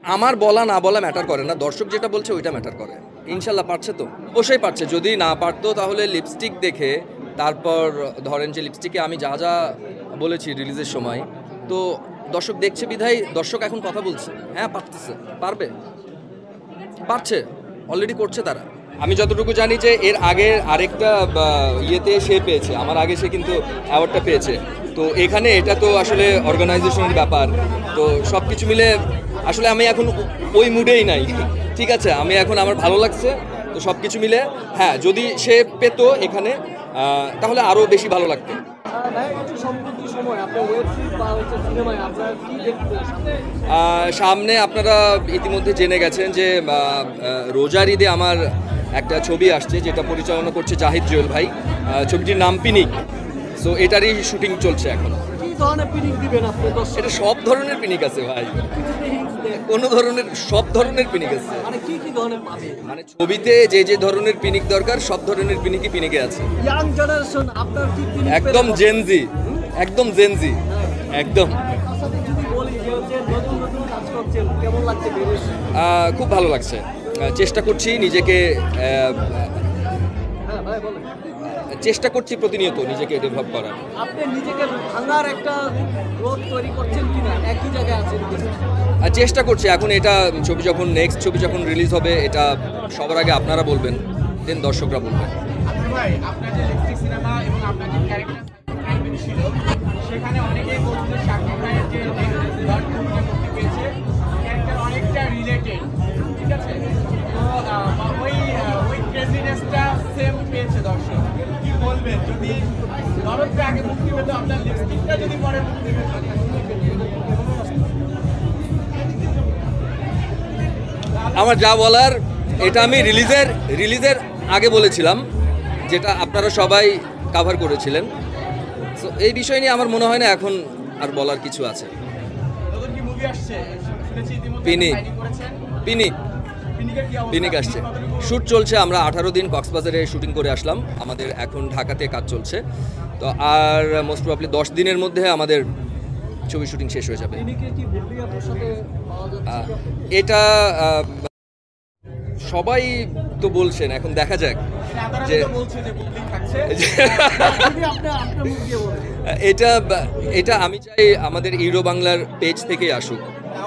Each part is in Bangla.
আমার বলা না বলা ম্যাটার করে না, দর্শক যেটা বলছে ওইটা ম্যাটার করে। ইনশাল্লাহ পারছে তো, অবশ্যই পারছে। যদি না পারতো তাহলে লিপস্টিক দেখে, তারপর ধরেন যে লিপস্টিকে আমি যা যা বলেছি রিলিজের সময়, তো দর্শক দেখছে বিধায় দর্শক এখন কথা বলছে। হ্যাঁ পারতেছে, পারবে, পারছে, অলরেডি করছে তারা। আমি যতটুকু জানি যে এর আগে আরেকটা ইয়েতে সে পেয়েছে, আমার আগে সে কিন্তু অ্যাওয়ার্ডটা পেয়েছে। তো এখানে এটা তো আসলে অর্গানাইজেশনের ব্যাপার। তো সব কিছু মিলে আসলে আমি এখন ওই মুডেই নাই। ঠিক আছে, আমি এখন আমার ভালো লাগছে। তো সব কিছু মিলে হ্যাঁ, যদি সে পেতো এখানে তাহলে আরও বেশি ভালো লাগতো। সামনে আপনারা ইতিমধ্যে জেনে গেছেন যে রোজার ঈদে আমার একটা ছবি আসছে, যেটা পরিচালনা করছে জাহিদ জুয়েল ভাই। ছবিটির নাম পিনিক। সো এটারই শুটিং চলছে এখন। এটা সব ধরনের পিনিক আছে ভাই, কোনো ধরনের, সব ধরনের পিনিক আছে। মানে ছবিতে যে যে ধরনের পিনিক দরকার সব ধরনের পিনিকই পিনিকে আছে। একদম জেনজি, একদম জেনজি, একদম। খুব ভালো লাগছে। চেষ্টা করছি নিজেকে, চেষ্টা করছি প্রতিনিয়ত নিজেকে ডেভেলপ করার। আপনি নিজেকে ভাঙার একটা রোড তৈরি করছেন কিনা, একই জায়গায় আছেন কিনা? চেষ্টা করছি। এখন এটা ছবি যখন, নেক্সট ছবি যখন রিলিজ হবে, এটা সবার আগে আপনারা বলবেন, দেন দর্শকরা বলবেন। ভাই, আপনার যে লিপস্টিক সিনেমা এবং আপনার যে ক্যারেক্টার ছিল, সেখানে অনেকেই বলছে শাকিব ভাইয়ের যে ব্লাড মুভিটা করতে পেয়েছে, ক্যারেক্টার অনেকটা রিলেটেড, ঠিক আছে? তো ওই ওই ক্রেজিনেসটা সেম পেয়েছে দর্শক। কি বলবেন যদি দরদটা আগে মুক্তি পেত, আপনার লিপস্টিকটা যদি পরে মুক্তি পেত? আমার যা বলার এটা আমি রিলিজের আগে বলেছিলাম, যেটা আপনারা সবাই কাভার করেছিলেন। সো এই বিষয় নিয়ে আমার মনে হয় না এখন আর বলার কিছু আছে। নতুন কি মুভি আসছে শুনেছি ইতিমধ্যে, পিনিক, সাইনিং করেছেন? পিনিক, পিনিকের কি অবস্থা? পিনিক আসছে, শ্যুট চলছে। আমরা 18 দিন কক্সবাজারে শুটিং করে আসলাম, আমাদের এখন ঢাকাতে কাজ চলছে। তো আর মোস্ট প্রবাবলি 10 দিনের মধ্যে আমাদের ছবি শুটিং শেষ হয়ে যাবে। এটা সবাই তো বলছেন, এখন দেখা যাক যে এটা এটা আমি চাই আমাদের ইউরো বাংলার পেজ থেকেই আসুক।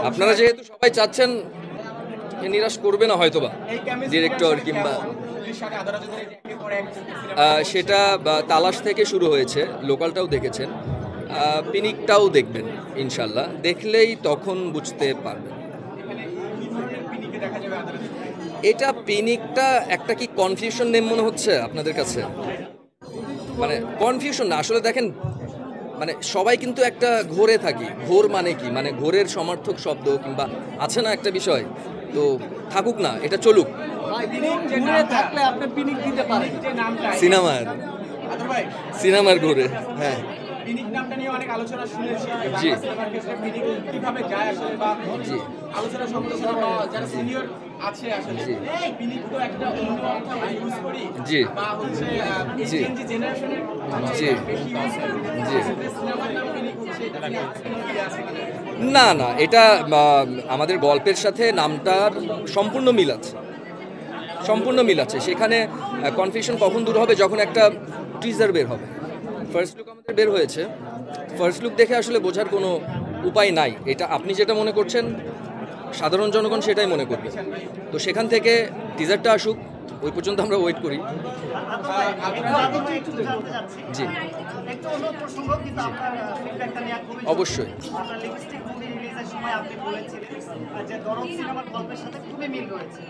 আপনারা যেহেতু সবাই চাচ্ছেন, নিরাশ করবে না হয়তোবা ডিরেক্টর কিংবা সেটা তালাশ থেকে শুরু হয়েছে, লোকালটাও দেখেছেন, পিনিকটাও দেখবেন ইনশাল্লাহ। দেখলেই তখন বুঝতে পারবেন। এটা পিনিকটা একটা কি কনফিউশন নেম মনে হচ্ছে আপনাদের কাছে? মানে কনফিউশন না, আসলে দেখেন, মানে সবাই কিন্তু একটা ঘোরে থাকি। ঘোর মানে কি, মানে ঘোরের সমার্থক শব্দ কিংবা আছে না একটা বিষয়, তো থাকুক না, এটা চলুক। সিনেমার ঘোরে, হ্যাঁ। পিনিক নামটা নিয়ে অনেক আলোচনা শুনেছি, জি, সিনেমার ক্ষেত্রে পিনিক কিভাবে যায় আসলে, বা জি, আলোচনা সমালোচনা বা যারা সিনিয়র আছে আসলে, এই পিনিক তো একটা অন্য অর্থ আমরা ইউজ করি, জি, বা হচ্ছে জি, চেঞ্জ জেনারেশনের জি, বেশি ইউজ করি, জি। সিনেমার নাম পিনিক হচ্ছে, এটা কি আছে কিনা? না না, এটা আমাদের গল্পের সাথে নামটার সম্পূর্ণ মিল আছে, সম্পূর্ণ মিল আছে। সেখানে কনফিউশন কখন দূর হবে, যখন একটা টিজার বের হবে। ফার্স্ট লুক আমাদের বের হয়েছে, ফার্স্ট লুক দেখে আসলে বোঝার কোনো উপায় নাই। এটা আপনি যেটা মনে করছেন, সাধারণ জনগণ সেটাই মনে করবে। তো সেখান থেকে টিজারটা আসুক, ওই পর্যন্ত আমরা ওয়েট করি। জি, অবশ্যই। আপনি বলেছিলেন যে দরদ সিনেমার গল্পের সাথে খুবই মিল রয়েছে।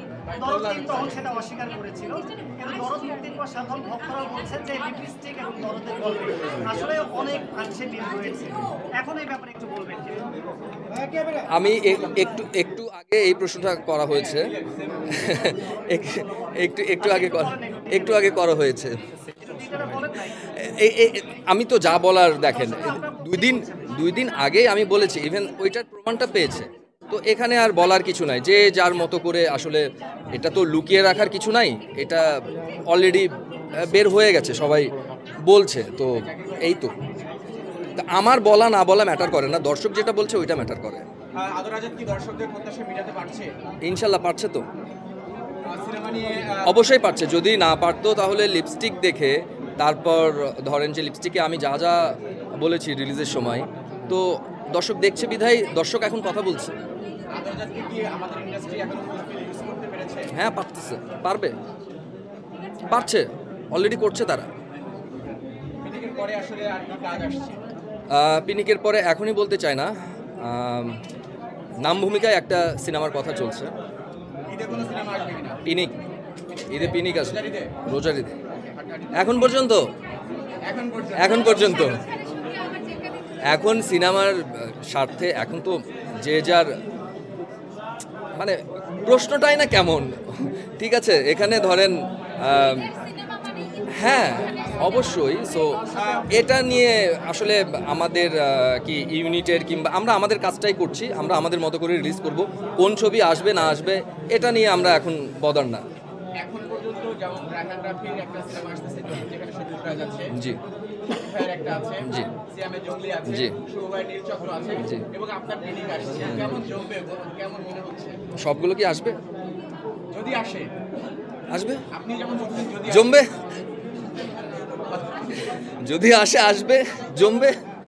দরদ কিন্তু তখন সেটা অস্বীকার করেছিল, কিন্তু দরদ মুক্তির পর সাধারণ ভক্তরা বলছেন যে লিপস্টিক এবং দরদের গল্পে আসলে অনেক অংশে মিল রয়েছে। এখন এই ব্যাপারে একটু বলবেন। আমি একটু আগে এই প্রশ্নটা করা হয়েছে, একটু আগে করা হয়েছে। আমি তো যা বলার, দেখেন, দুই দিন আগে আমি বলেছি, ইভেন ওইটার প্রমাণটা পেয়েছে। তো এখানে আর বলার কিছু নাই, যে যার মতো করে আসলে, এটা তো লুকিয়ে রাখার কিছু নাই, এটা অলরেডি বের হয়ে গেছে, সবাই বলছে। তো এই তো, আমার বলা না বলা ম্যাটার করে না, দর্শক যেটা বলছে ওইটা ম্যাটার করে। আদর আজাদ কি দর্শকদের প্রত্যাশা মেটাতে পারছে? ইনশাল্লাহ পারছে তো, সিনেমা নিয়ে অবশ্যই পারছে। যদি না পারতো তাহলে লিপস্টিক দেখে তারপর ধরেন যে লিপস্টিকে আমি যা যা বলেছি রিলিজের সময়, তো দর্শক দেখছে বিধায় দর্শক এখন কথা বলছে। আদর আজাদকে কি আমাদের ইন্ডাস্ট্রি এখন ফুলফিল ইউজ করতে পেরেছে? হ্যাঁ পারতেছে, পারছে, অলরেডি করছে তারা। পিনিকের পরে আসলে আর কি কাজ আসছে? পিনিকের পরে এখনই বলতে চাই না। নাম ভূমিকায় একটা সিনেমার কথা চলছে। ঈদে কোনো সিনেমা আসবে কিনা? পিনিক, ঈদে পিনিক আছে, রোজার ঈদে? রোজার ঈদে। এখন পর্যন্ত এখন পর্যন্ত এখন সিনেমার স্বার্থে এখন তো যে যার মানে প্রশ্নটাই না কেমন, ঠিক আছে। এখানে ধরেন হ্যাঁ অবশ্যই। সো এটা নিয়ে আসলে আমাদের কি ইউনিটের কিংবা আমরা আমাদের কাজটাই করছি, আমরা আমাদের মতো করে রিলিজ করব। কোন ছবি আসবে না আসবে এটা নিয়ে আমরা এখন বদার না। এখন পর্যন্ত যেমন রায়হান রাফির একটা সিনেমা আসতেছে যেখানে সবুজ রাজ আছে, জি ভাইয়ের একটা আছে, জি সিয়ামে জঙ্গলি আছে, জি। শুভভাই নীলচক্র আছে জি। এবং আপনার পিনিক আসছে। কেমন জমবে, কেমন মনে হচ্ছে? সবগুলো কি আসবে? যদি আসে, আসবে, আপনি যেমন বলছেন যদি জমবে, যদি আসে আসবে, জমবে।